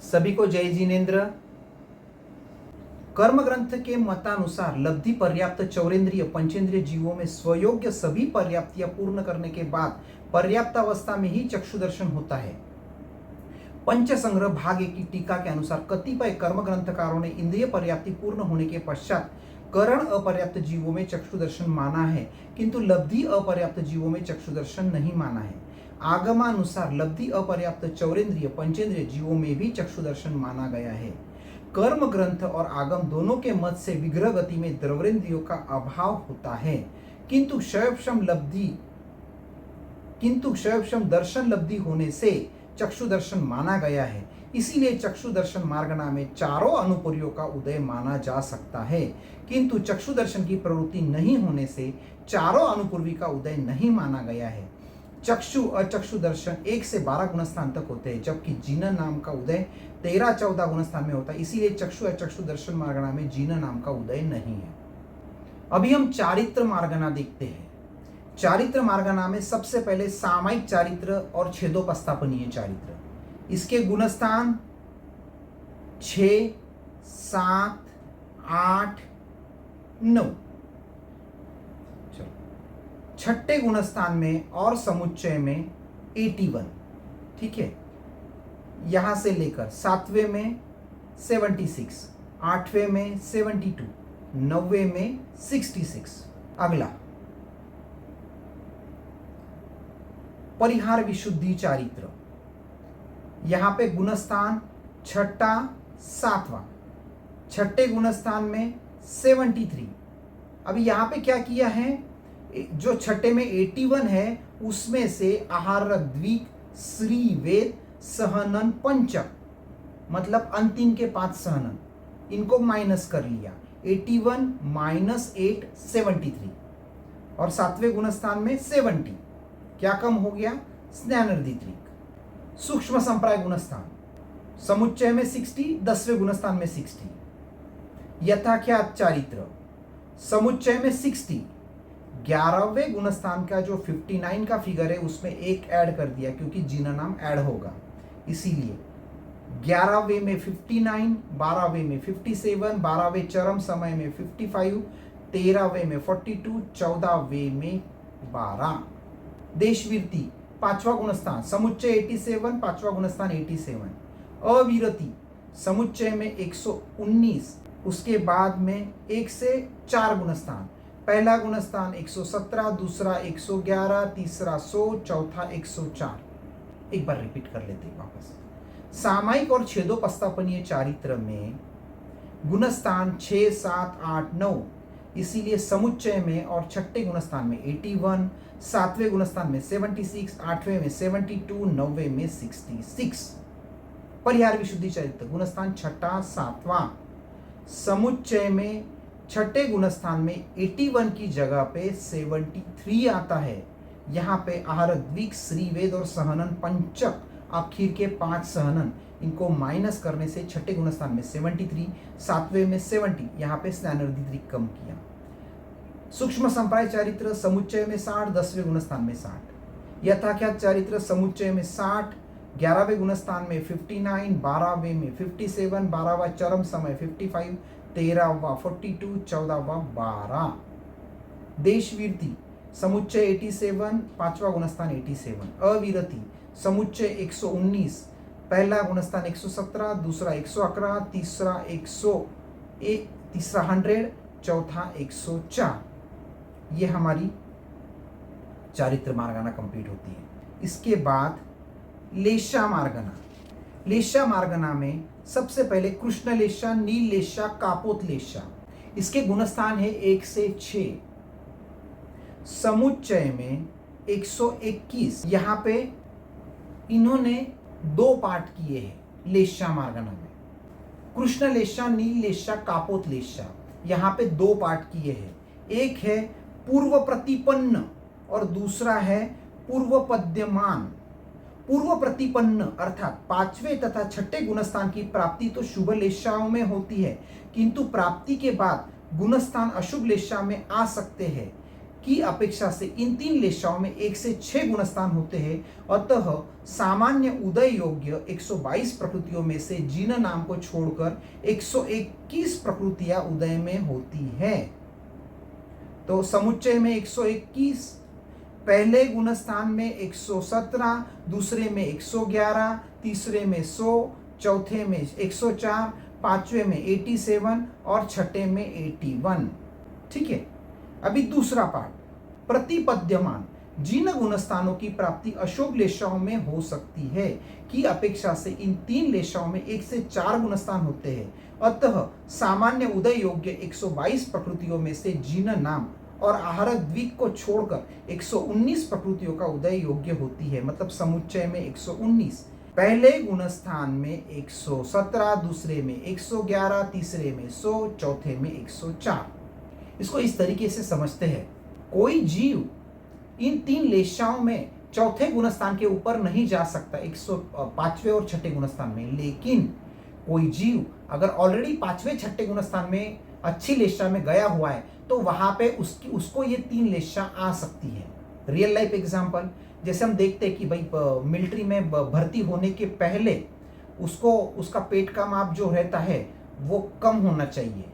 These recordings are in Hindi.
सभी को जय जिनेन्द्र। कर्म ग्रंथ के मतानुसार लब्धि पर्याप्त चौरेंद्रिय पंचेंद्रिय जीवों में स्वयोग्य सभी पर्याप्तियां पूर्ण करने के बाद पर्याप्त अवस्था में ही चक्षु दर्शन होता है। पंच संग्रह भाग 1 की टीका के अनुसार कतिपय कर्म ग्रंथकारों ने इंद्रिय पर्याप्ति पूर्ण होने के पश्चात करण अपर्याप्त जीवों में चक्षु दर्शन माना है, किंतु लब्धि अपर्याप्त जीवों में चक्षु दर्शन नहीं माना है। आगमानुसार लब्धि अपर्याप्त चौरेंद्रिय पंचेंद्रिय जीवों में भी चक्षु दर्शन माना गया है। कर्म ग्रंथ और आगम दोनों के मत से विग्रह गति में द्रवरेंद्रियों का अभाव होता है, किंतु क्षयक्षम दर्शन लब्धि होने से चक्षु दर्शन माना गया है। इसीलिए चक्षु दर्शन मार्गना में चारों अनुपूर्वियों का उदय माना जा सकता है, किंतु चक्षु दर्शन की प्रवृत्ति नहीं होने से चारों अनुपूर्वी का उदय नहीं माना गया है। चक्षु अचक्षु दर्शन 1 से 12 गुणस्थान तक होते हैं, जबकि जीन नाम का उदय 13-14 गुणस्थान में होता है। इसीलिए चक्षु अचक्षु दर्शन मार्गना में जीन नाम का उदय नहीं है। अभी हम चारित्र मार्गना देखते हैं। चारित्र मार्गना में सबसे पहले सामायिक चारित्र और छेदोपस्थापनीय चारित्र। इसके गुणस्थान 6, 7, 8, 9। छठे गुणस्थान में और समुच्चय में 81, ठीक है। यहां से लेकर 7वें में 76, 8वें में 72, 9वें में 66। अगला परिहार विशुद्धि चारित्र। यहां पे गुणस्थान छठा 7वां, छठे गुणस्थान में 73। अभी यहां पे क्या किया है, जो छठे में 81 है उसमें से आहार द्विक श्री वेद सहनन पंचक, मतलब अंतिम के 5 सहनन, इनको माइनस कर लिया। 81 - 8 73, और 7वें गुणस्थान में 70। क्या कम हो गया, स्नानर्दित्रिक। सूक्ष्म संप्राय गुणस्थान समुच्चय में 60, 10वें गुणस्थान में 60। यथाख्यात चारित्र समुच्चय में 60, 11वें गुणस्थान का जो 59 का फिगर है उसमें एक ऐड कर दिया, क्योंकि जीना नाम ऐड होगा, इसीलिए 11वें में 59, 12वें में 57, 12वें चरम समय में 55, 13वें में 42, 14वें में 12। देशवीरति 5वां गुणस्थान समुच्चय 87, 5वां गुणस्थान 87। अविरति समुच्चय में 119, उसके बाद में 1 से 4 गुणस्थान। पहला गुणस्थान 117, दूसरा 111, तीसरा 100, चौथा 104। एक बार रिपीट कर लेते हैं वापस। सामायिक और छेदोपस्थापनीय चारित्र में गुणस्थान 6, 7, 8, 9, इसीलिए समुच्चय में और छठे गुणस्थान में 81, 7वें गुणस्थान में 76, 8वें में 72, 9वें में 66। परिहार विशुद्धि चारित्र गुणस्थान छठा 7वां, समुच्चय में छठे गुणस्थान में 81 की जगह पे 73 आता है। यहाँ पे आहार द्विक श्री वेद और सहनन पंचक, आखिर के 5 सहनन, इनको माइनस करने से छठे गुणस्थान में 73, 7वें में 70, यहाँ पे स्नानर्दित्रिक कम किया। सूक्ष्म संप्राय चारित्र समुच्चय में 60, 10वें गुणस्थान में 60। यथाख्यात चारित्र समुच्चय में 60, 11वें गुणस्थान में 59, 12वें में 57, 12वां चरम समय 55, 13वां 42, 14वां 12। देशवीरति समुच्चय 87, 5वां गुणस्थान 87। अविरति समुच्चय 119, पहला गुणस्थान 117, दूसरा 111, तीसरा 100, चौथा 104। ये हमारी चारित्र मार्गना कंप्लीट होती है। इसके बाद लेशा मार्गना। लेशा मार्गना में सबसे पहले कृष्ण लेशा, नील लेशा, कापोत लेशा। इसके गुणस्थान है 1 से 6। समुच्चय में 121। यहाँ पे इन्होंने 2 पार्ट किए हैं लेशा मार्गना में। कृष्ण लेशा, नील लेशा, कापोत लेशा, यहाँ पे 2 पार्ट किए हैं। एक है पूर्व प्रतिपन्न और दूसरा है पूर्व पद्यमान। पूर्व प्रतिपन्न अर्थात 5वें तथा छठे गुणस्थान की प्राप्ति तो शुभ लेशाओं में होती है, किंतु प्राप्ति के बाद गुणस्थान अशुभ लेशा में आ सकते हैं। की अपेक्षा से इन तीन लेशाओं में 1 से 6 गुणस्थान होते हैं। अतः सामान्य उदय योग्य 122 प्रकृतियों में से जिन नाम को छोड़कर 121 प्रकृतियां उदय में होती है। तो समुच्चय में 121, पहले गुणस्थान में 117, दूसरे में 111, तीसरे में 100, चौथे में 104, पांचवे में 87 और छठे में 81। ठीक है, अभी दूसरा पार्ट, प्रतिपद्यमान जिन गुणस्थानों की प्राप्ति अशुभ लेशाओं में हो सकती है की अपेक्षा से इन तीन लेशाओं में 1 से 4 गुणस्थान होते हैं। अतः सामान्य उदय योग्य 122 प्रकृतियों में से जिन नाम और आहारक द्विक को छोड़कर 119 प्रकृतियों का उदय योग्य होती है। मतलब समुच्चय में 119, पहले गुणस्थान में 117, दूसरे में 111, तीसरे में 100, चौथे में 104। इसको इस तरीके से समझते हैं, कोई जीव इन तीन लेशाओं में चौथे गुणस्थान के ऊपर नहीं जा सकता 105वें और छठे गुणस्थान में, लेकिन कोई जीव अगर ऑलरेडी 5वें छठे गुणस्थान में अच्छी लेशा में गया हुआ है तो वहां पे उसको ये तीन लेशा आ सकती है। रियल लाइफ एग्जांपल, जैसे हम देखते हैं कि भाई मिलिट्री में भर्ती होने के पहले उसको उसका पेट का माप जो रहता है वो कम होना चाहिए,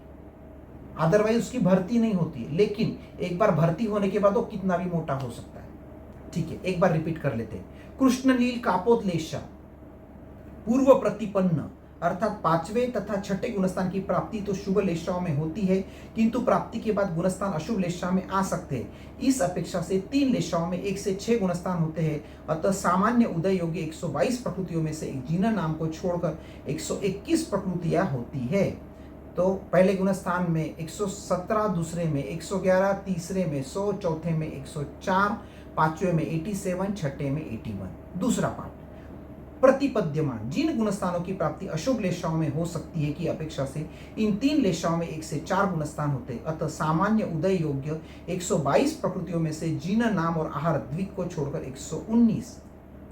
अदरवाइज उसकी भर्ती नहीं होती है। लेकिन एक बार भर्ती होने के बाद वो कितना भी मोटा हो सकता है। ठीक है, एक बार रिपीट कर लेते हैं। कृष्णनील कापोतलेशा पूर्व प्रतिपन्न अर्थात 5वें तथा छठे गुणस्थान की प्राप्ति तो शुभ लेशाओं में होती है, किंतु प्राप्ति के बाद गुणस्थान अशुभ लेशा में आ सकते हैं। इस अपेक्षा से तीन लेशाओं में 1 से 6 गुणस्थान होते हैं। अतः सामान्य उदय योग्य 122 प्रकृतियों में से जिन नाम को छोड़कर 121 प्रकृतियां होती है। तो पहले गुणस्थान में 117, दूसरे में 111, तीसरे में 100, चौथे में 104, पांचवे में 87, छठे में 81। दूसरा पार्ट, प्रतिपद्यमान जिन गुणस्थानों की प्राप्ति अशुभ लेशाओं में हो सकती है की अपेक्षा से इन तीन लेशाओं में 1 से 4 गुणस्थान होते हैं। अतः सामान्य उदय योग्य 122 प्रकृतियों में से जिन नाम और आहार द्विक को छोड़कर 119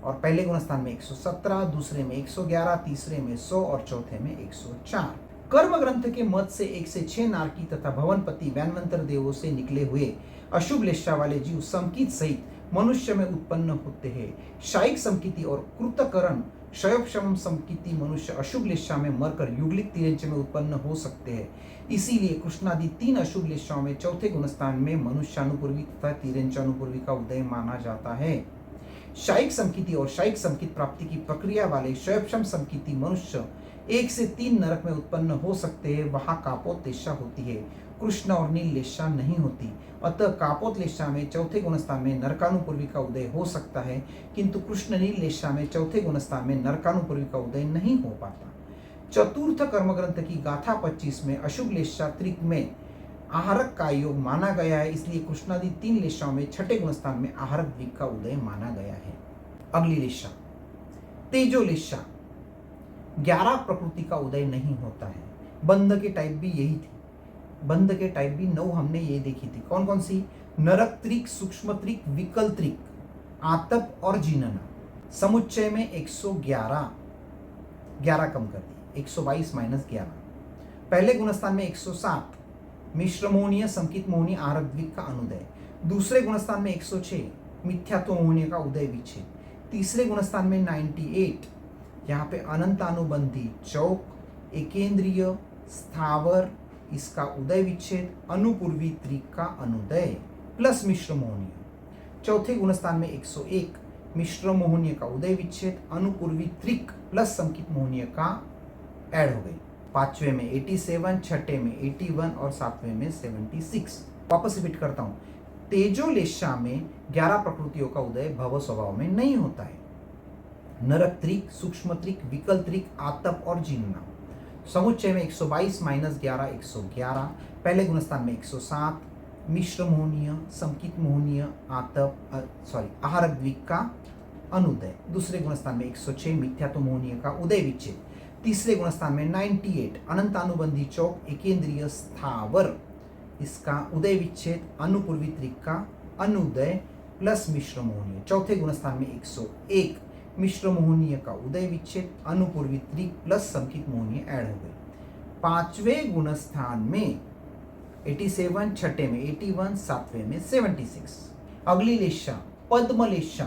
और पहले गुणस्थान में 117, दूसरे में 111, तीसरे में 100 और चौथे में 104। कर्म ग्रंथ के मत से 1 से 6 नारकी तथा भवनपति वैनवंतर देवों से निकले हुए अशुभ लेशा वाले जीव समकित सहित मनुष्य में उत्पन्न होते हैं। शायिक समकिति और कृतकरण क्षयक्षम समकिति मनुष्य अशुभ लेशा में मरकर युगलिक तिरंज में उत्पन्न हो सकते हैं। इसीलिए कृष्णादि 3 अशुभ लेशाओं में चौथे गुणस्थान में मनुष्यानुपूर्वी तथा तिरंजानुपूर्वी का उदय माना जाता है। शायिक समकिति और शायिक समकित प्राप्ति की प्रक्रिया वाले क्षयक्षम समकिति मनुष्य 1 से 3 नरक में उत्पन्न हो सकते हैं। वहां कापोत लेशा होती है, कृष्ण और नील लेशा नहीं होती। अतः कापोत लेशा में चौथे गुणस्थान में नरकानुपूर्वी का उदय हो सकता है, किंतु कृष्ण नील लेशा में चौथे गुणस्थान में नरकानुपूर्वी का उदय नहीं हो पाता। चतुर्थ कर्मग्रंथ की गाथा 25 में अशुभ लेशा त्रिक में आहारक का योग माना गया है, इसलिए कृष्णादि 3 लेशाओं में छठे गुणस्थान में आहारक द्विक का उदय माना गया है। अगली लेशा तेजो लेशा, 11 प्रकृति का उदय नहीं होता है। बंध के टाइप भी यही थी, बंध के टाइप भी 9 हमने ये देखी थी। कौन कौन सी? नरक त्रिक, सूक्ष्म त्रिक, विकल त्रिक, आतप और जीनना। समुच्चय में 111, 11 कम कर दी, 122 माइनस 11। पहले गुणस्थान में 107 मिश्र मोहनीय संकित मोहनीय आहारक द्विक का अनुदय। दूसरे गुणस्थान में 106 मिथ्यात्व मोहनीय का उदय विच्छेद। तीसरे गुणस्थान में 98 यहाँ पे अनंतानुबंधी चौक, एकेंद्रीय, स्थावर, इसका उदय विच्छेद, अनुपूर्वी त्रिक का अनुदय प्लस मिश्र मोहनीय। चौथे गुणस्थान में 101 मिश्र मोहनीय का उदय विच्छेद, अनुपूर्वी त्रिक प्लस संकित मोहनीय का ऐड हो गई। पांचवे में 87, छठे में 81 और सातवें में 76। वापस रिपीट करता हूं, तेजो लेशा में 11 प्रकृतियों का उदय भव स्वभाव में नहीं होता है। नरक त्रिक, सूक्ष्म त्रिक, विकल त्रिक, आतप और जीनना। समुच्चय में 122 माइनस 11 111। पहले गुणस्थान में 107 मिश्र मोहनीय, संकित मोहनीय, आहारक द्विक का अनुदय। दूसरे गुणस्थान में 106 मिथ्यात्व मोहनीय का उदय विच्छेद। तीसरे गुणस्थान में 98 अनंतानुबंधी चौक, एकेंद्रीय, स्थावर, इसका उदय विच्छेद, अनुपूर्वी त्रिक का अनुदय प्लस मिश्र मोहनीय। चौथे गुणस्थान में 101 मिश्र मोहनीय का उदय विच्छेद, अनुपूर्वी त्रिक प्लस संकित मोहनीय ऐड हो गई। पांचवें गुणस्थान में 87, छठे में 81, सातवें में 76। अगली लेशा पद्म लेशा,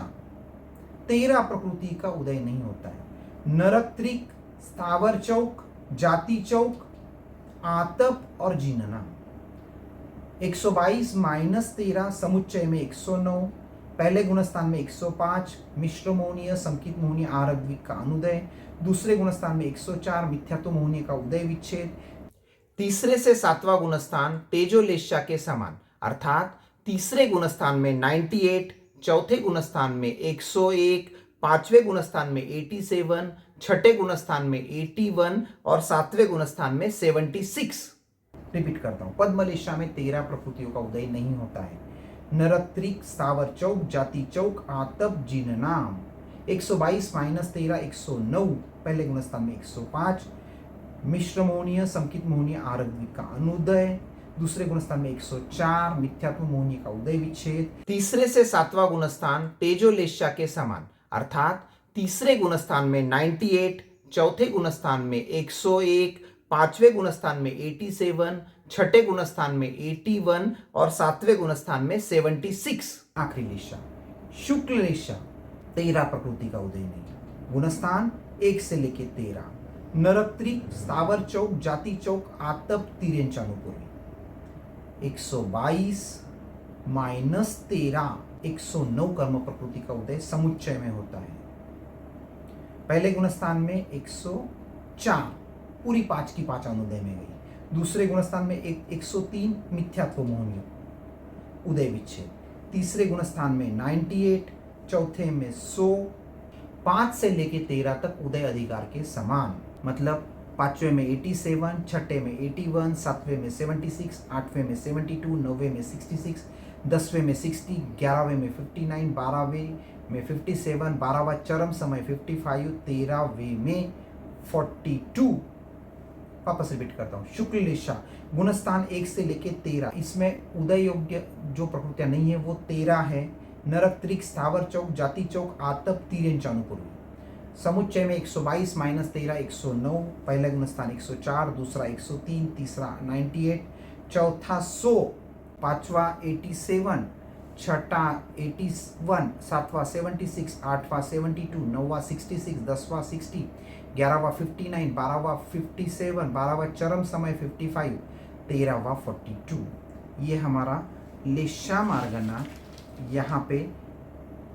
13 प्रकृति का उदय नहीं होता है। नरक स्थावर चौक, जाति चौक, आतप और जीनना। 122 माइनस 13 समुच्चय में 109, पहले गुणस्थान में 105 मिश्र मोहनीय संकित मोहनीय आरक द्विक का अनुदय, दूसरे गुणस्थान में 104 मिथ्यात्व मोहनीय का उदय विच्छेद, तीसरे से सातवां गुणस्थान तेजोलेशा के समान अर्थात तीसरे गुणस्थान में 98, चौथे गुणस्थान में 101, पांचवें गुणस्थान में 87, छठे गुणस्थान में 81 और सातवें गुणस्थान में 76। रिपीट करता हूं, पद्मलेशा में 13 प्रकृतियों का उदय नहीं होता है। नरत्रिक स्थावर चौक, जाति चौक, आतप, जीननाम। 122 माइनस 13 109, पहले गुणस्थान में 105 मिश्र मोहनीय संकित मोहनीय आरक द्विक का अनुदय, दूसरे गुणस्थान में 104 मिथ्यात्व मोहनीय का उदय विच्छेद, तीसरे से सातवां गुणस्थान तेजोलेशा के समान अर्थात तीसरे गुणस्थान में 98, चौथे गुणस्थान में 101, पांचवें गुणस्थान में 87, छठे गुणस्थान में 81 और सातवें गुणस्थान में 76। आखिरी लेशा शुक्ल लेशा, 13 प्रकृति का उदय नहीं। गुणस्थान 1 से लेके 13, नरत्रिक स्थावर चौक, जाति चौक, आतप, तिर्यंच अनुपूर्वी। 122 माइनस 13 109 कर्म प्रकृति का उदय समुच्चय में होता है। पहले गुणस्थान में 104 पूरी 5 की 5 अनुदय में गई, दूसरे गुणस्थान में 103 मिथ्यात्व मोहनीय उदय विच्छेद, तीसरे गुणस्थान में 98, चौथे में 100, 5 से लेके 13 तक उदय अधिकार के समान मतलब पांचवें में 87, छठे में 81, सातवें में 76, आठवें में 72, नौवें में 66, 10वें में 60, 11वें में 59, 12वें में 57, 12वां चरम समय 55, 13वें में 42। वापस रिपीट करता हूँ, शुक्ल लेशा गुणस्थान 1 से लेके 13, इसमें उदय योग्य जो प्रकृतियां नहीं है वो 13 है। नरक स्थावर चौक, जाति चौक, आतप, तिर्यंच अनुपूर्वी। समुच्चय में 122 माइनस 13 109, पहले गुणस्थान 104, दूसरा 103, तीसरा 98, चौथा 100, पांचवा 87, छठा 81, सातवां 76, आठवां 72, नौवां 66, 10वां 60, 11वां 59, 12वां 57, 12वां चरम समय 55, 13वां 42। ये हमारा लेशा मार्गना यहाँ पे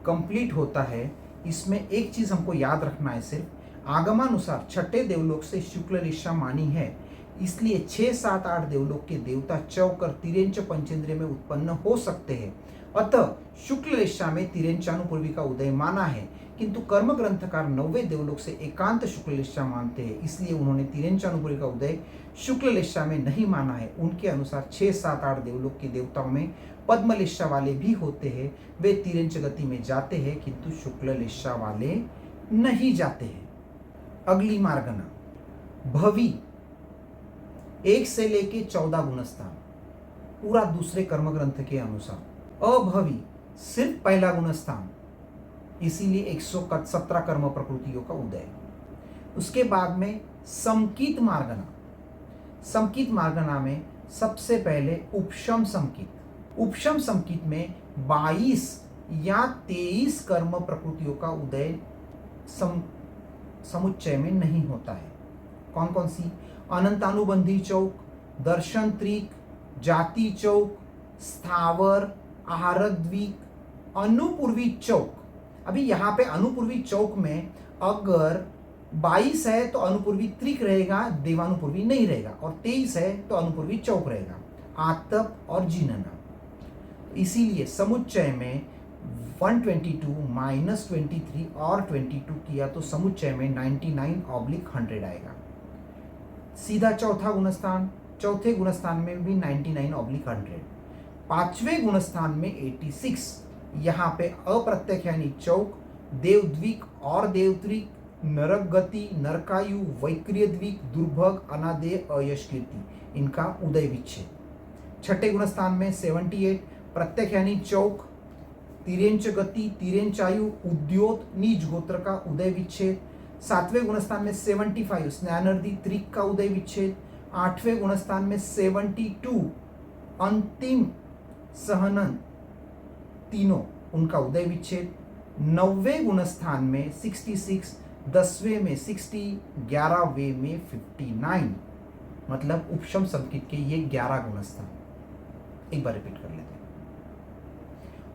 कंप्लीट होता है। इसमें एक चीज हमको याद रखना है, सिर्फ आगमानुसार छठे देवलोक से शुक्ल लेशा मानी है, इसलिए 6, 7, 8 देवलोक के देवता चौकर तिर्यंच पंचेंद्रिय में उत्पन्न हो सकते हैं। अतः शुक्ल लेशा में तिर्यंचानुपूर्वी का उदय माना है, किंतु कर्म ग्रंथकार 9वें देवलोक से एकांत शुक्ल लेशा मानते हैं, इसलिए उन्होंने तिर्यंचानुपूर्वी का उदय शुक्ल लेशा में नहीं माना है। उनके अनुसार 6, 7, 8 देवलोक के देवताओं में पद्म लेशा वाले भी होते हैं, वे तिर्यंच गति में जाते हैं, किंतु शुक्ल लेशा वाले नहीं जाते हैं। अगली मार्गना भवी 1 से लेके 14 गुणस्थान पूरा दूसरे कर्म ग्रंथ के अनुसार। अभवी सिर्फ पहला गुणस्थान, इसीलिए 117 कर्म प्रकृतियों का उदय। उसके बाद में संकित मार्गना। संकित मार्गना में सबसे पहले उपशम संकित। उपशम संकित में 22 या 23 कर्म प्रकृतियों का उदय समुच्चय में नहीं होता है। कौन कौन सी? अनंतानुबंधी चौक, दर्शन त्रिक, जाति चौक, स्थावर, आहारक द्वीक, अनुपूर्वी चौक। अभी यहाँ पे अनुपूर्वी चौक में अगर 22 है तो अनुपूर्वी त्रिक रहेगा, देवानुपूर्वी नहीं रहेगा, और 23 है तो अनुपूर्वी चौक रहेगा, आतप और जीनना। इसीलिए समुच्चय में 122 माइनस 23 और 22 किया तो समुच्चय में 99/100 आएगा। सीधा चौथा गुणस्थान, चौथे गुणस्थान में भी 99/100, पांचवें गुणस्थान में 86। यहाँ पे अप्रत्यक्षानी चौक, देवद्वीक और देवत्रिक, नरक गति, नरकायु, वैक्रिय द्वीक, दुर्भग, अनादेय, अयश कीर्ति, इनका उदय विच्छेद। छठे गुणस्थान में 78 प्रत्यक्षानी चौक, तिर्यंच गति, तिर्यंचायु, उद्योत, नीच गोत्र का उदय विच्छेद। सातवें गुणस्थान में 75 स्नानर्दी त्रिक का उदय विच्छेद। आठवें गुणस्थान में 72 अंतिम सहनन तीनों उनका उदय विच्छेद। 90वें गुणस्थान में 66, 10वें में 60, 11वें में 59, मतलब उपशम संकेत के ये 11 गुणस्थान। एक बार रिपीट कर लेते हैं।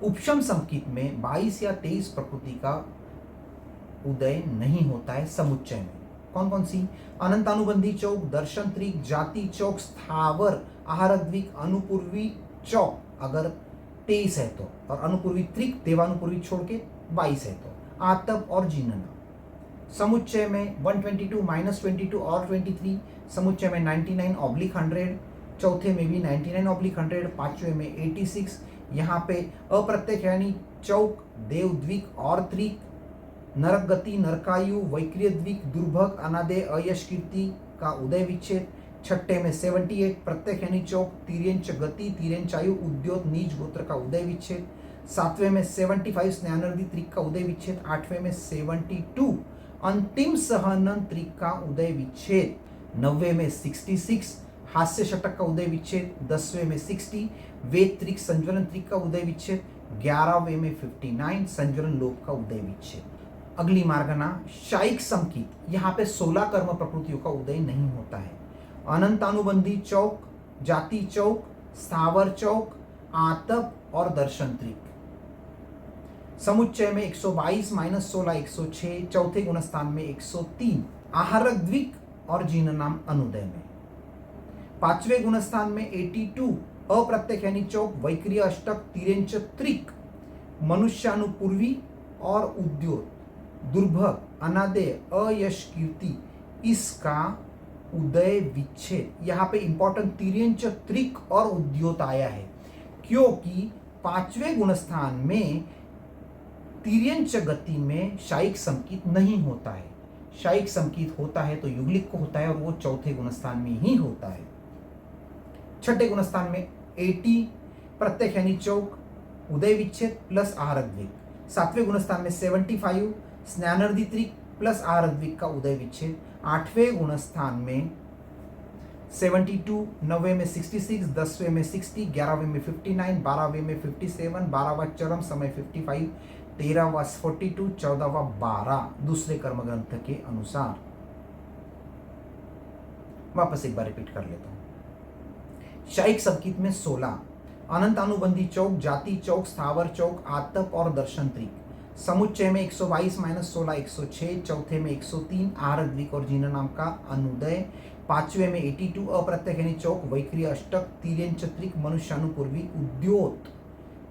उपशम संकेत में 22 या 23 प्रकृति का उदय नहीं होता है समुच्चय में। कौन कौन सी? अनंतानुबंधी चौक, दर्शन त्रिक, जाति चौक, स्थावर आहारद्विक, अनुपूर्वी चौक अगर 23 है तो, और अनुपूर्वी त्रिक देवानुपूर्वी छोड़ के 22 है तो, आतप और जीनना। समुच्चय में 122 -22 और 23, समुच्चय में 99/100, चौथे में भी 99/100, पांचवे में 86। यहाँ पे अप्रत्यय यानी चौक, देवद्विक और त्रिक, नरक गति, नरकायु, वैक्रिय द्विक, दुर्भग, अनादे, अयश कीर्ति का उदय विच्छेद। छठे में 78 प्रत्यय यानी चौक, तिर्यंच गति, तिर्यंचायु, उद्योत, नीच गोत्र का उदय विच्छेद। सातवें में 75 स्नानर्दी त्रिक का उदय विच्छेद। आठवें में 72 अंतिम सहनन त्रिक का उदय विच्छेद। 90वें में 66 हास्य षटक का उदय विच्छेद। 10वें में 60 वेद त्रिक संज्वलन त्रिक का उदय विच्छेद। 11वें में 59 संज्वलन लोक का उदय विच्छेद। अगली मार्गना शायिक संकेत, यहाँ पे 16 कर्म प्रकृतियों का उदय नहीं होता है। अनंतानुबंधी चौक, जाति चौक, स्थावर चौक, आतप और दर्शन त्रिक। समुच्चय में 122 -16 106, चौथे गुणस्थान में 103, आहारक द्विक और जीननाम अनुदय में। पांचवें गुणस्थान में 82 अप्रत्यय यानी चौक, वैक्रिय अष्टक, तिर्यंच त्रिक, मनुष्यानुपूर्वी और उद्योत, दुर्भग, अनादेय, अयश कीर्ति, इसका उदय विच्छेद। यहाँ पे इंपॉर्टेंट तिर्यंच त्रिक और उद्योत आया है क्योंकि पांचवें गुणस्थान में तिर्यंच गति में शायिक संकेत नहीं होता है। शायिक संकेत होता है तो युगलिक को होता है और वो चौथे गुणस्थान में ही होता है। छठे गुणस्थान में 80 प्रत्यय यानी चौक, उदय विच्छेद प्लस आहारद्विक। सातवें गुणस्थान में 75 स्नानर्दी त्रिक प्लस आहारद्विक का उदय विच्छेद। आठवें गुणस्थान में 72, 9वें में 66, 10वें में 60, 11वें में 59, 12वें में 57, 12वां चरम समय 55, 13वां 42, 14वां 12 दूसरे कर्म ग्रंथ के अनुसार। वापस एक बार रिपीट कर लेता हूं। शायिक संकेत में 16 अनंतानुबंधी चौक, जाति चौक, स्थावर चौक, आतप और दर्शन त्रिक। समुच्चय में 122 -16 106, चौथे में 103 आहारद्विक और जीन नाम का अनुदय। पांचवे में 82 अप्रत्यय यानी चौक, वैक्रिय अष्टक, तिर्यंच त्रिक, मनुष्यानुपूर्वी, उद्योत,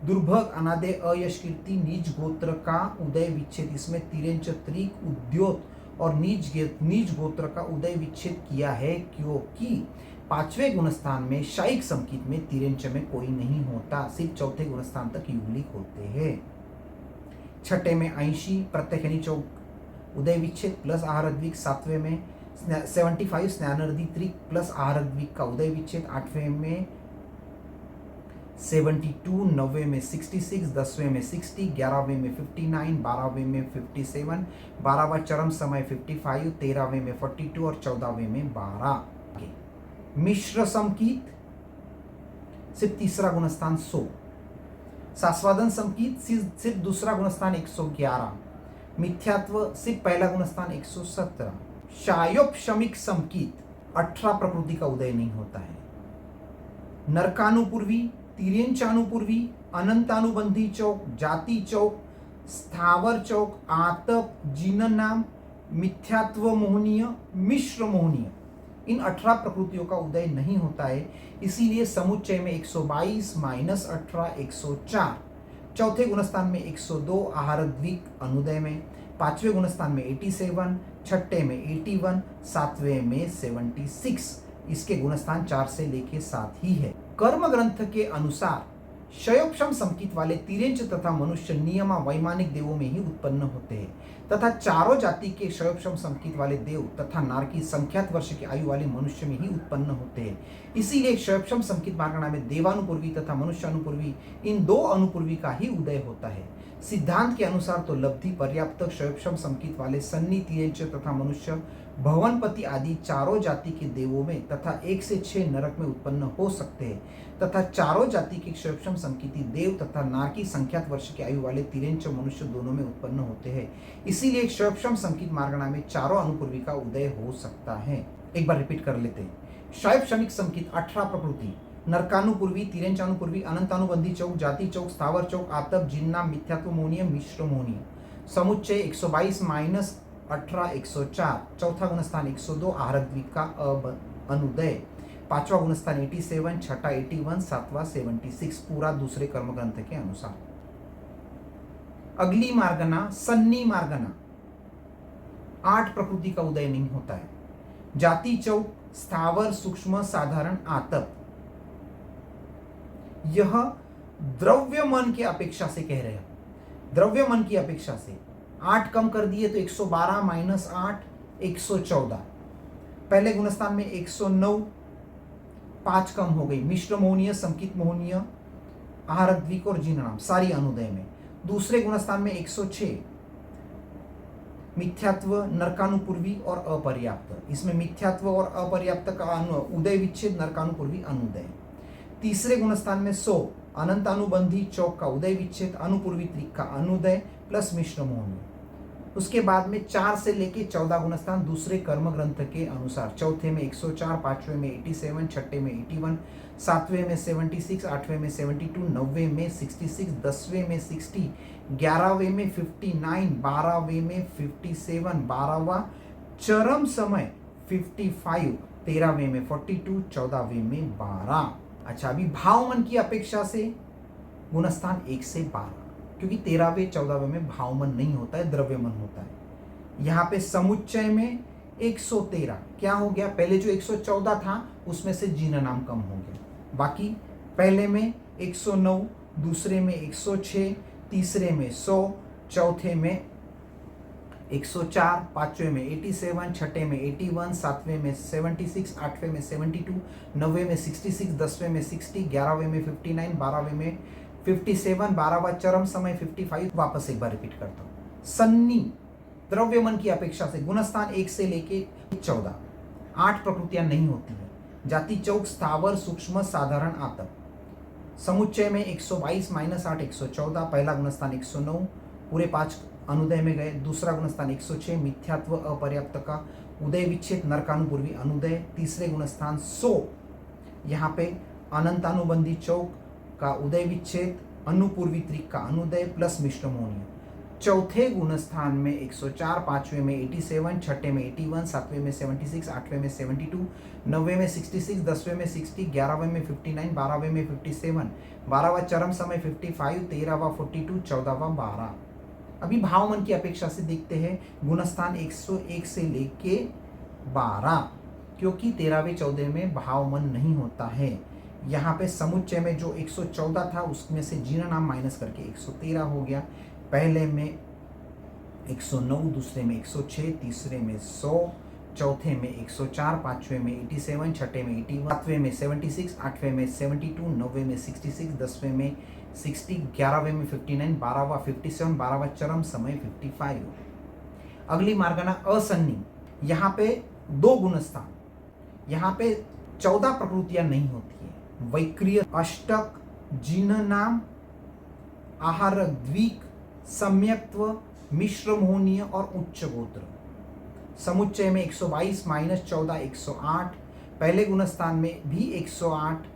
दुर्भग, अनादे, अयश कीर्ति, नीच गोत्र का उदय विच्छेद। इसमें तिर्यंच त्रिक, उद्योत और नीच गोत्र का उदय विच्छेद किया है क्योंकि पांचवें गुणस्थान में शायिक संकेत में तिर्यंच में कोई नहीं होता, सिर्फ चौथे गुणस्थान तक युगलिक होते हैं। छठे में 80 प्रत्यय यानी चौक, उदय विच्छेद प्लस आहारद्विक। सातवें में 75 स्नानर्दी त्रिक प्लस आहारद्विक का उदय विच्छेद। आठवें में 72, 9वें में 66, 10वें में 60, 11वें में 59, 12वें में 57, 12वां चरम समय 55, 13वें में 42 और 14वें में 12। मिश्र संकेत सिर्फ तीसरा गुणस्थान 100, सास्वादन संकेत सिर्फ दूसरा गुणस्थान 111, मिथ्यात्व सिर्फ पहला गुणस्थान 117, शायोपशमिक संकेत 18 प्रकृति का उदय नहीं होता है। नरकानुपूर्वी, तिर्यंचानुपूर्वी, अनंतानुबंधी चौक, जाति चौक, स्थावर चौक, आतप, जीननाम, मिथ्यात्व मोहनीय, मिश्र मोहनीय, इन 18 प्रकृतियों का उदय नहीं होता है। इसीलिए समुच्चय में 122 -18 104, चौथे गुणस्थान में 102 आहारद्विक अनुदय में, पांचवें गुणस्थान में 87, छठे में 81, सातवें में 76। इसके गुणस्थान 4 से लेके 7 ही है। कर्म ग्रंथ के अनुसार क्षयोपशम संकेत वाले तिर्यंच तथा मनुष्य नियमा वैमानिक देवों में ही उत्पन्न होते हैं। तथा चारों जाति के क्षयोक्षम संकेत वाले देव तथा नारकी संख्यात वर्ष की आयु वाले मनुष्य में ही उत्पन्न होते हैं। इसीलिए क्षयोक्षम संकेत मार्गणा में देवानुपूर्वी तथा मनुष्यानुपूर्वी इन दो अनुपूर्वी का ही उदय होता है। सिद्धांत के अनुसार तो लब्धि पर्याप्त क्षयोक्षम संकेत वाले सन्नी तिर्यंच तथा मनुष्य भवनपति आदि चारों जाति के देवों में तथा 1 से 6 नरक में उत्पन्न हो सकते हैं तथा चारों जाति के क्षयोक्षम संकेती देव तथा नारकी संख्यात वर्ष की आयु वाले तिर्यंच मनुष्य दोनों में उत्पन्न होते हैं। इसीलिए क्षयोक्षम संकेत मार्गणा में चारों अनुपूर्वी का उदय हो सकता है। एक बार रिपीट कर लेते हैं। शैव क्षणिक संकेत 18 प्रकृति नरकानुपूर्वी, तिर्यंचानुपूर्वी, अनंतानुबंधी चौक, जाति चौक, स्थावर चौक, आतप, जिन्ना, मिथ्यात्व मोहनीय, मिश्र मोहनीय, समुच्चय 122 माइनस 18 104, चौथा गुणस्थान 102 आहारद्वीप का अनुदय, पांचवा गुणस्थान 87, छठा 81, सातवां 76, पूरा दूसरे कर्म ग्रंथ के अनुसार। अगली मार्गना सन्नी मार्गना 8 प्रकृति का उदय नहीं होता है। जाति चौक, स्थावर, सूक्ष्म, साधारण, आतप, यह द्रव्य मन की अपेक्षा से कह रहे हैं। द्रव्य मन की अपेक्षा से 8 कम कर दिए तो 112 माइनस 8 114, पहले गुणस्थान में 109, 5 कम हो गई, मिश्र मोहनीय, संकित मोहनीय, आहारद्वीक और जिननाम सारी अनुदय में। दूसरे गुणस्थान में 106 मिथ्यात्व, नरकानुपूर्वी और अपर्याप्त, इसमें मिथ्यात्व और अपर्याप्त का उदय विच्छेद, नरकानुपूर्वी अनुदय। तीसरे गुणस्थान में 100 अनंतानुबंधी चौक का उदय विच्छेद, अनुपूर्वी त्रिक का अनुदय प्लस मिश्र मोहनीय। उसके बाद में 4 से लेके 14 गुणस्थान दूसरे कर्म ग्रंथ के अनुसार। चौथे में 104, पांचवें में 87, छठे में 81, सातवें में 76, आठवें में 72, नौवें में 66, 10वें में 60, 11वें में 59, 12वें में 57, 12वां चरम समय 55, 13वें में 42, 14वें में 12। अच्छा, अभी भाव मन की अपेक्षा से गुणस्थान 1 से 12, क्योंकि 13वें 14वें में भाव मन नहीं होता है, द्रव्य मन होता है। यहाँ पे समुच्चय में 113 क्या हो गया, पहले जो 114 था उसमें से जीना नाम कम हो गया। बाकी पहले में 109, दूसरे में 106, तीसरे में 100, चौथे में 104, पांचवें में 87, छठे में 81, सातवें में 76, आठवें में 72, नौवें में 66, 10वें में 60, 11वें में 59, 12वें में 57, 12वां चरम समय 55। वापस एक बार रिपीट करता हूँ। सन्नी द्रव्य मन की अपेक्षा से गुणस्थान 1 से लेके 14, 8 प्रकृतियां नहीं होती है। जाति चौक, स्थावर, सूक्ष्म, साधारण, आतप। समुच्चय में 122 माइनस 8 114, पहला गुणस्थान 109, पूरे 5 अनुदय में गए। दूसरा गुणस्थान 106 मिथ्यात्व अपर्याप्त का उदय विच्छेद, नरकानुपूर्वी अनुदय। तीसरे गुणस्थान 100, यहाँ पे अनंतानुबंधी चौक का उदय विच्छेद, अनुपूर्वी त्रिक का अनुदय प्लस मिश्र मोहनीय। चौथे गुणस्थान में 104, पांचवें में 87, छठे में 81, सातवें में 76, आठवें में 72, नौवें में 66, 10वें में 60, 11वें में 59, 12वें में 57, 12वां चरम समय 55, 13वां 42, 14वां 12। अभी भाव मन की अपेक्षा से देखते हैं गुणस्थान 101 से लेके 12, क्योंकि 13वें 14वें में भाव मन नहीं होता है। यहाँ पे समुच्चय में जो 114 था उसमें से जीना नाम माइनस करके 113 हो गया। पहले में 109, दूसरे में 106, तीसरे में 100, चौथे में 104, पांचवें में 87, छठे में 81, सातवें में 76, आठवें में 72, नौवें में 66, 10वें में 60, 11वें में 59, 12वां 57, 12वां चरम समय 55। अगली मार्गना असन्नी, यहाँ पे 2 गुणस्थान, यहाँ पे 14 प्रकृतियां नहीं होती है। वैक्रिय, अष्टक, जिन नाम, आहार द्वीक, सम्यक्त्व, मिश्र मोहनीय और उच्च गोत्र। समुच्चय में 122 माइनस 14 108, पहले गुणस्थान में भी 108,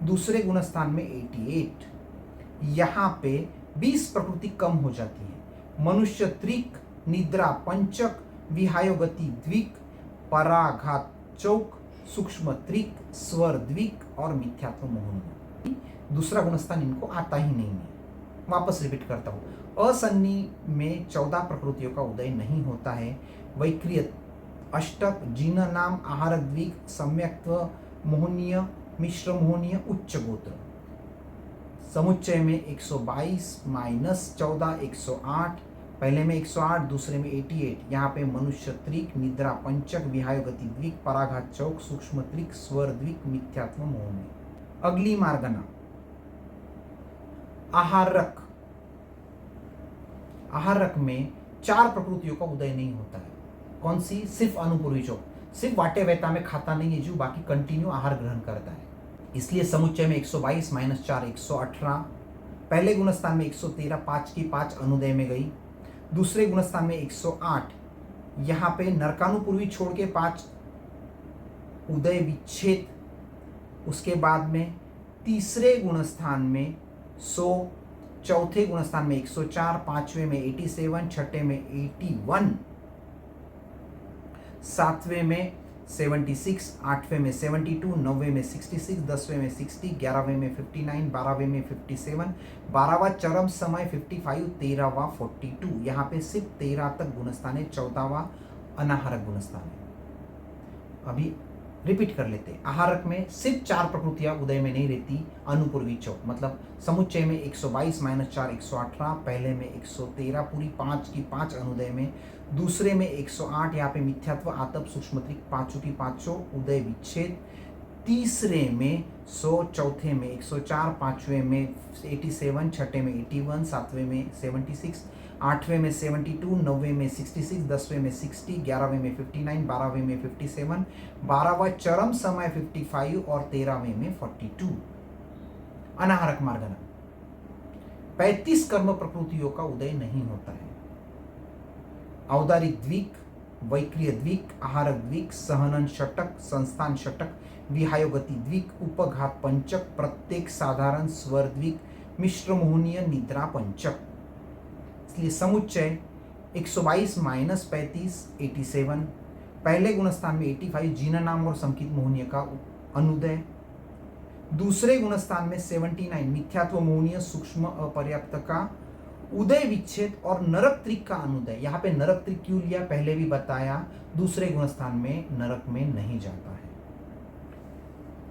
दूसरे गुणस्थान में 88। यहाँ पे 20 प्रकृति कम हो जाती है। मनुष्य त्रिक, निद्रा पंचक, विहायोगति द्विक, पराघात चौक, सूक्ष्म त्रिक, स्वर द्विक और मिथ्यात्व मोहनीय। दूसरा गुणस्थान इनको आता ही नहीं है। वापस रिपीट करता हूँ। असन्नी में 14 प्रकृतियों का उदय नहीं होता है। वैक्रिय, अष्टक, जिन नाम, आहार द्विक, सम्यक्त्व, मोहनीय, मिश्र मोहनीय, उच्च गोत्र। समुच्चय में 122 माइनस 14 108, पहले में 108, दूसरे में 88। यहाँ पे मनुष्य त्रिक, निद्रा पंचक, विहाय गति द्विक, पराघात चौक, सूक्ष्म त्रिक, स्वर द्विक, मिथ्यात्व मोहनी। अगली मार्गना आहारक। आहारक में 4 प्रकृतियों का उदय नहीं होता है। कौन सी? सिर्फ अनुपूर्वी चौक, सिर्फ वाटे वेता में खाता नहीं है जीव, बाकी कंटिन्यू आहार ग्रहण करता है। इसलिए समुच्चय में 122 - 4 118। पहले गुणस्थान में 113, 5 की 5 अनुदय में गई। दूसरे गुणस्थान में 108, यहाँ पे नरकानुपूर्वी छोड़ के 5 उदय विच्छेद। उसके बाद में तीसरे गुणस्थान में 100, चौथे गुणस्थान में 104, पांचवें में 87, छठे में 81, सातवें में 76, आठवें में 72, नौवें में 66, 10वें में 60, 11वें में 59, 12वें में 57, 12वां चरम समय 55, 13वां 42। यहाँ पे सिर्फ 13 तक गुणस्थान है, 14वां अनाहारक गुणस्थान है। अभी रिपीट कर लेते हैं। आहारक में सिर्फ 4 प्रकृतियां उदय में नहीं रहती, अनुपूर्वी चौक, मतलब समुच्चय में 122 - 4 118, पहले में 113 पूरी 5 की 5 अनुदय में, दूसरे में 108, यहाँ पे मिथ्यात्व आतप सूक्ष्मत्रिक, पांचों की पांचों उदय विच्छेद। तीसरे में 100, चौथे में 104, पांचवें में 87, छठे में 81, सातवें में 76, आठवें में 72, नौवें में 66, 10वें में 60, 11वें में 59, 12वें में 57, 12वां चरम समय 55 और 13वें में 42। अनाहारक मार्गना 35 कर्म प्रकृतियों का उदय नहीं होता है। औदारिक द्विक, वैक्रिय द्विक, आहारक द्विक, सहनन षटक, संस्थान षटक, विहायोगति द्विक, उपघात पंचक, प्रत्येक साधारण स्वर द्विक, मिश्र मोहनीय निद्रा पंचक। इसलिए समुच्चय 122 - 35 87, पहले गुणस्थान में 85 जीना नाम और संकित मोहनीय का अनुदय। दूसरे गुणस्थान में 79 मिथ्यात्व मोहनीय सूक्ष्म अपर्याप्त का उदय विच्छेद और नरक त्रिक का अनुदय। यहाँ पे नरक त्रिक क्यों लिया पहले भी बताया, दूसरे गुणस्थान में नरक में नहीं जाता है।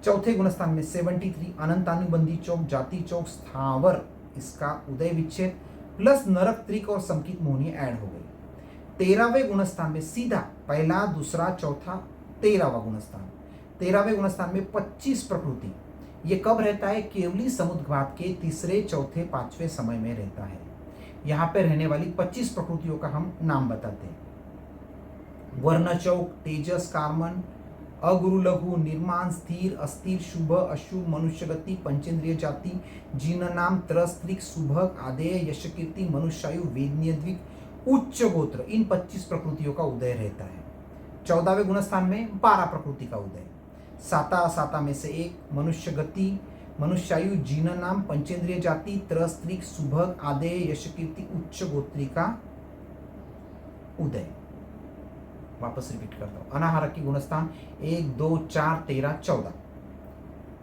चौथे गुणस्थान में 73 अनंतानुबंधी चौक, जाति चौक, स्थावर, इसका उदय विच्छेद प्लस नरक त्रिक और संकित मोहनी ऐड हो गई। 13वें गुणस्थान में सीधा पहला, दूसरा, चौथा, 13वां गुणस्थान। 13वें गुणस्थान में 25 प्रकृति। ये कब रहता है? केवली समुद्घात के तीसरे, चौथे, पांचवें समय में रहता है। यहाँ पे रहने वाली 25 प्रकृतियों का हम नाम बताते हैं। वर्ण चौक, तेजस, कार्मन, अगुरु, लघु, निर्माण, स्थिर, अस्थिर, शुभ, अशुभ, मनुष्य गति, पंचेंद्रिय जाति, जीन नाम, त्रस्त्रिक, सुभग, आदेय, यश कीर्ति, मनुष्यायु, वेदनीय द्विक, उच्च गोत्र, इन 25 प्रकृतियों का उदय रहता है। 14वें गुणस्थान में 12 प्रकृति का उदय। साता, साता में से एक, मनुष्य गति, मनुष्यायु, जीन नाम, पंचेंद्रिय जाति, त्रस्त्रिक, सुभग, आदेय, यश कीर्ति, उच्च गोत्री का उदय। वापस रिपीट करता हूं। अनाहारक की गुणस्थान 1 2 4 13 14।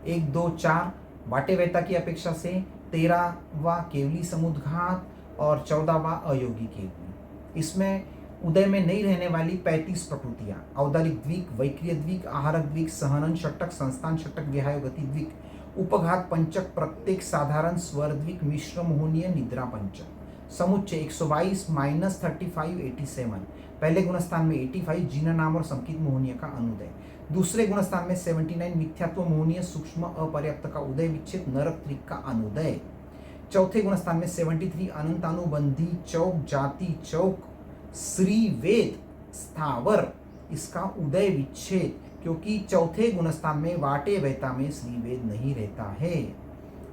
1 2 4 वाटे वेता की अपेक्षा से 13वां केवली समुद्घात और 14वां अयोगी केवली। इसमें उदय में नहीं रहने वाली 35 प्रकृतियां, औदारिक द्विक, वैक्रिय द्विक, आहारक द्विक, सहनन षटक, संस्थान षटक, विहायोगति द्विक, उपघात पंचक, प्रत्येक साधारण स्वर द्विक, मिश्र मोहनीय निद्रा पंचक। समुच्चय 122 - 35 87, पहले गुणस्थान में 85 जीना नाम और संकित मोहनीय का अनुदय। दूसरे गुणस्थान में 79 मिथ्यात्व मोहनीय सूक्ष्म अपर्याप्त का उदय विच्छेद नरक त्रिक का अनुदय। चौथे गुणस्थान में 73 अनंतानुबंधी चौक, जाति चौक, श्री वेद, स्थावर, इसका उदय विच्छेद, क्योंकि चौथे गुणस्थान में वाटे वेता में श्री वेद नहीं रहता है।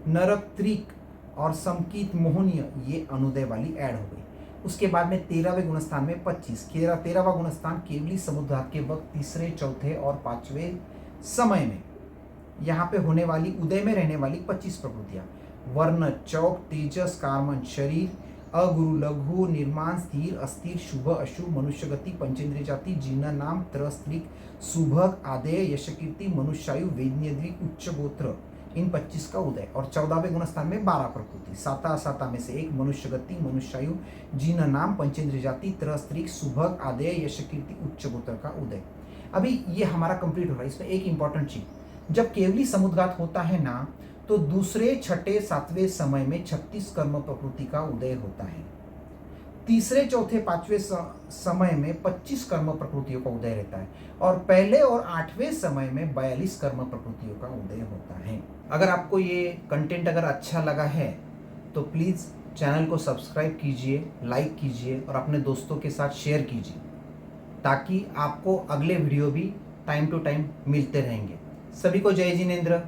नरक त्रिक और संकित मोहनीय ये अनुदय वाली ऐड हो गई। उसके बाद में 13वें गुणस्थान में 25, 13वां गुणस्थान केवली समुद्घात के वक्त तीसरे, चौथे और पांचवें समय में यहाँ पे होने वाली उदय में रहने वाली 25 प्रकृतियां, वर्ण चौक, तेजस, कार्मन, शरीर, अगुरु, लघु, निर्माण, स्थिर, अस्थिर, शुभ, अशुभ, मनुष्य गति, पंचेंद्रिय जाति, जीना नाम, त्रस्त्रिक, सुभग, आदेय, यश कीर्ति, मनुष्यायु, वेदनीय द्विक, उच्च गोत्र, इन 25 का उदय। और 14वें गुणस्थान में 12 प्रकृति, साता, साता में से एक, मनुष्य गति, मनुष्यायु, जीन नाम, पंचेंद्रिय जाति, त्रस्त्रिक, सुभग, आदेय, यश कीर्ति, उच्च गोत्र का उदय। अभी ये हमारा कंप्लीट हो रहा है। इसमें एक इंपॉर्टेंट चीज, जब केवली समुद्घात होता है ना, तो दूसरे, छठे, सातवें समय में 36 कर्म प्रकृति का उदय होता है। तीसरे चौथे पांचवें समय में 25 कर्म प्रकृतियों का उदय रहता है और पहले और आठवें समय में 42 कर्म प्रकृतियों का उदय होता है। अगर आपको ये कंटेंट अगर अच्छा लगा है तो प्लीज़ चैनल को सब्सक्राइब कीजिए, लाइक कीजिए और अपने दोस्तों के साथ शेयर कीजिए ताकि आपको अगले वीडियो भी टाइम टू टाइम मिलते रहेंगे। सभी को जय जिनेंद्र।